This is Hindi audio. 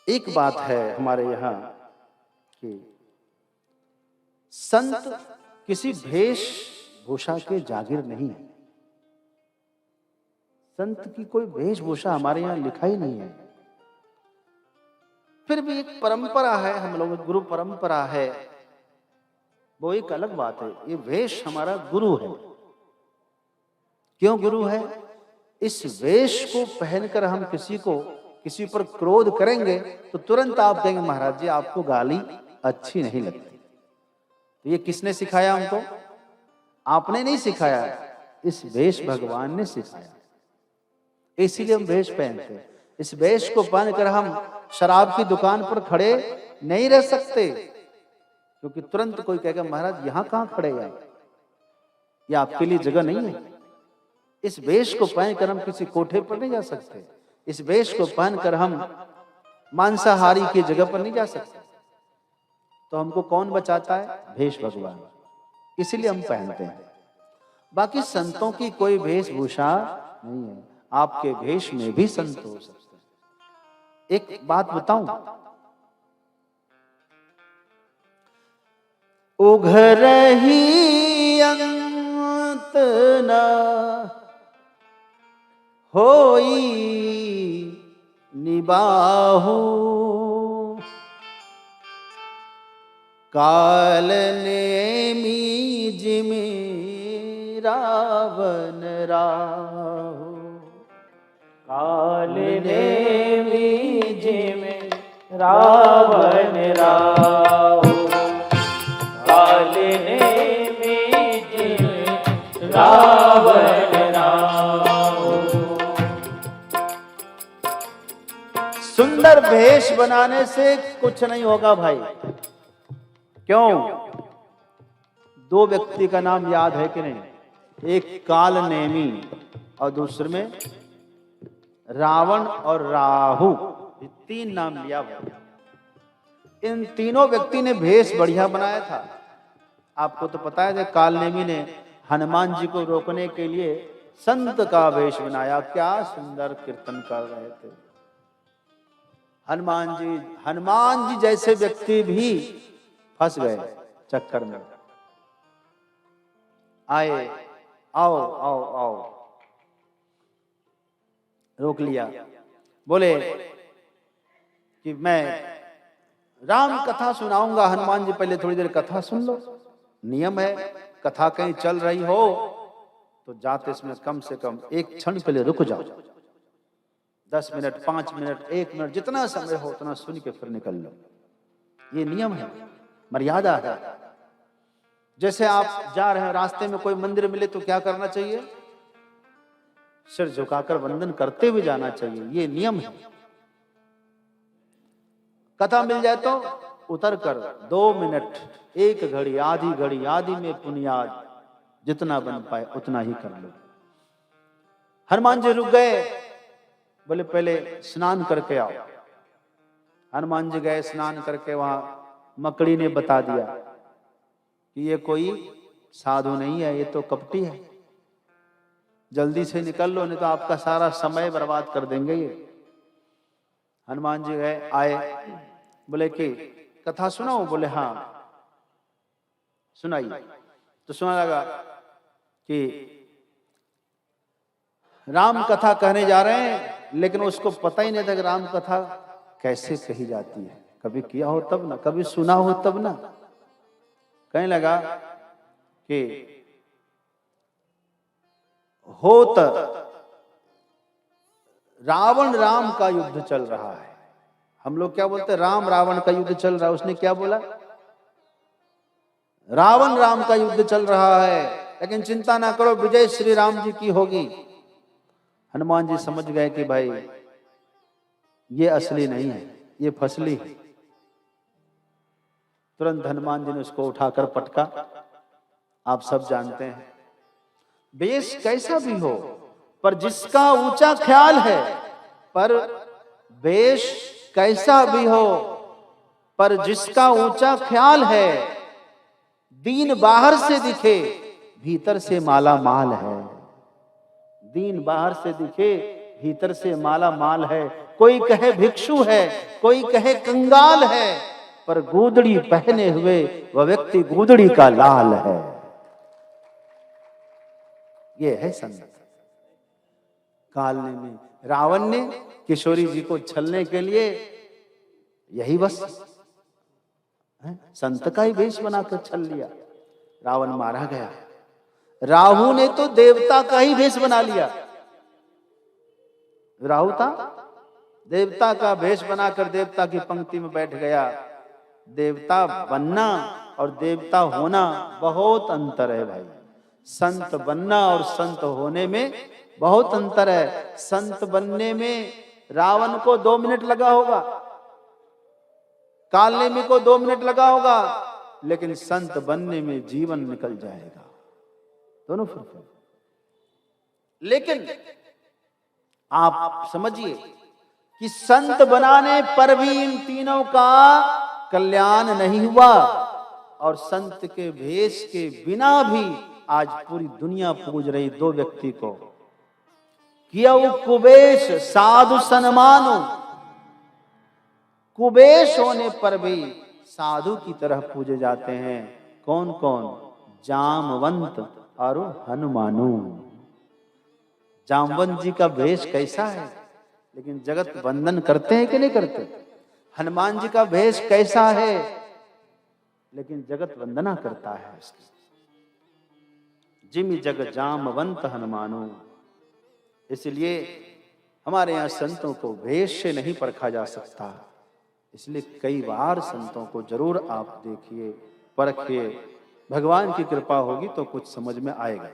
एक बात है हमारे यहाँ कि संत किसी भेष भूषा के जागीर नहीं है। संत की कोई वेशभूषा हमारे यहाँ लिखा ही नहीं है। फिर भी एक परंपरा है, हम लोग गुरु परंपरा है, वो एक अलग बात है। ये वेश हमारा गुरु है। क्यों गुरु है? इस वेश को पहनकर हम किसी पर क्रोध करेंगे तो तुरंत आप कहेंगे महाराज जी आपको गाली अच्छी नहीं लगती। तो ये किसने सिखाया हमको? आपने नहीं सिखाया, इस वेश भगवान ने सिखाया। इसीलिए हम वेश पहनते हैं। इस वेश को पहनकर हम शराब की दुकान पर खड़े नहीं रह सकते, क्योंकि तुरंत कोई कहेगा महाराज यहां कहां खड़े हैं, ये आपके लिए जगह नहीं है। इस वेश को पहनकर हम किसी कोठे पर नहीं जा सकते। इस वेश को पहनकर हम मांसाहारी की जगह पर नहीं जा सकते। तो हमको कौन बचाता है? वेश भगवान। इसीलिए हम पहनते हैं। बाकी संतों की कोई वेशभूषा नहीं है। आपके वेश में भी संत हो सकते हैं। एक बात बताऊं, उघरही अंत न होई निबाहु, काल नेमी जिमि रावण राहु। काल नेमी जिमि रावण राहु, काल नेमी जिमि रावण राहु। सुंदर भेष बनाने से कुछ नहीं होगा भाई। क्यों? दो व्यक्ति का नाम याद है कि नहीं? एक काल नेमी और दूसरे में रावण और राहु। ये तीन नाम लिया हुआ। इन तीनों व्यक्ति ने भेष बढ़िया बनाया था। आपको तो पता है कि काल नेमी ने हनुमान जी को रोकने के लिए संत का वेश बनाया। क्या सुंदर कीर्तन कर रहे थे हनुमान जी जैसे व्यक्ति भी फंस गए चक्कर में। आए, आओ आओ आओ, रोक लिया। बोले कि मैं राम कथा सुनाऊंगा। हनुमान जी पहले थोड़ी देर कथा सुन लो। नियम है, कथा कहीं चल रही हो तो जाते इसमें कम से कम एक क्षण पहले रुक जाओ। 10 मिनट, 5 मिनट, 1 मिनट, जितना समय हो उतना सुन के फिर निकल लो। ये नियम है, मर्यादा है। जैसे आप जा रहे हैं, रास्ते में कोई मंदिर मिले तो क्या करना चाहिए? सिर झुकाकर वंदन करते हुए जाना चाहिए। ये नियम है। कथा मिल जाए तो उतर कर 2 मिनट, 1 घड़ी, आधी घड़ी, आधी में पुनियाद जितना बन पाए उतना ही कर लो। हनुमान जी रुक गए। बोले पहले स्नान करके आओ। हनुमान जी गए, स्नान करके वहां मकड़ी ने बता दिया कि ये कोई साधु नहीं है, ये तो कपटी है, जल्दी से निकल लो नहीं तो आपका सारा समय बर्बाद कर देंगे ये। हनुमान जी गए, आए, बोले कि कथा सुनाओ? बोले हाँ सुनाइए। तो सुना लगा कि राम कथा कहने जा रहे हैं, लेकिन उसको पता ही नहीं था कि राम कथा कैसे कही जाती है। कभी किया हो तब ना, कभी सुना हो तब ना। कहने लगा कि होत रावण राम का युद्ध चल रहा है। हम लोग क्या बोलते हैं? राम रावण का युद्ध चल रहा है। उसने क्या बोला? रावण राम का युद्ध चल रहा है, लेकिन चिंता ना करो, विजय श्री राम जी की होगी। हनुमान जी समझ गए कि भाई ये असली नहीं है, ये फसली है। तुरंत हनुमान जी ने उसको उठाकर पटका। आप सब जानते हैं, वेश कैसा भी हो, पर जिसका ऊंचा ख्याल है, पर वेश कैसा भी हो, पर जिसका ऊंचा ख्याल है, दीन बाहर से दिखे भीतर से माला माल है। दीन बाहर से दिखे भीतर से माला माल है। कोई कहे भिक्षु है, कोई कहे कंगाल है, पर गूदड़ी पहने हुए वह व्यक्ति गूदड़ी का लाल है। ये है संत। कालने में रावण ने किशोरी जी को छलने के लिए यही बस संत का ही वेश बनाकर छल लिया, रावण मारा गया। राहु ने तो देवता का ही वेश बना लिया। राहु था देवता का वेश बनाकर देवता की पंक्ति में बैठ गया। देवता बनना और देवता होना बहुत अंतर है भाई। संत बनना और संत होने में बहुत अंतर है। संत बनने में रावण को 2 मिनट लगा होगा, कालनेमी को 2 मिनट लगा होगा, लेकिन संत बनने में जीवन निकल जाएगा। दोनों फर्क है। लेकिन आप समझिए कि संत बनाने पर भी इन तीनों का कल्याण नहीं हुआ, और संत के भेष के बिना भी आज पूरी दुनिया पूज रही 2 व्यक्ति को। किया कुबेश साधु सन्मानो, कुबेश होने पर भी साधु की तरह पूजे जाते हैं। कौन कौन? जामवंत और हनुमानु। जामवंत जी का भेष कैसा है, लेकिन जगत वंदन करते हैं कि नहीं करते? हनुमान जी का भेष कैसा है, लेकिन जगत वंदना करता है उसकी। जिमि जग जामवंत हनुमानु। इसलिए हमारे यहाँ संतों को भेष से नहीं परखा जा सकता। इसलिए कई बार संतों को जरूर आप देखिए, परखिए। भगवान की कृपा होगी तो कुछ समझ में आएगा।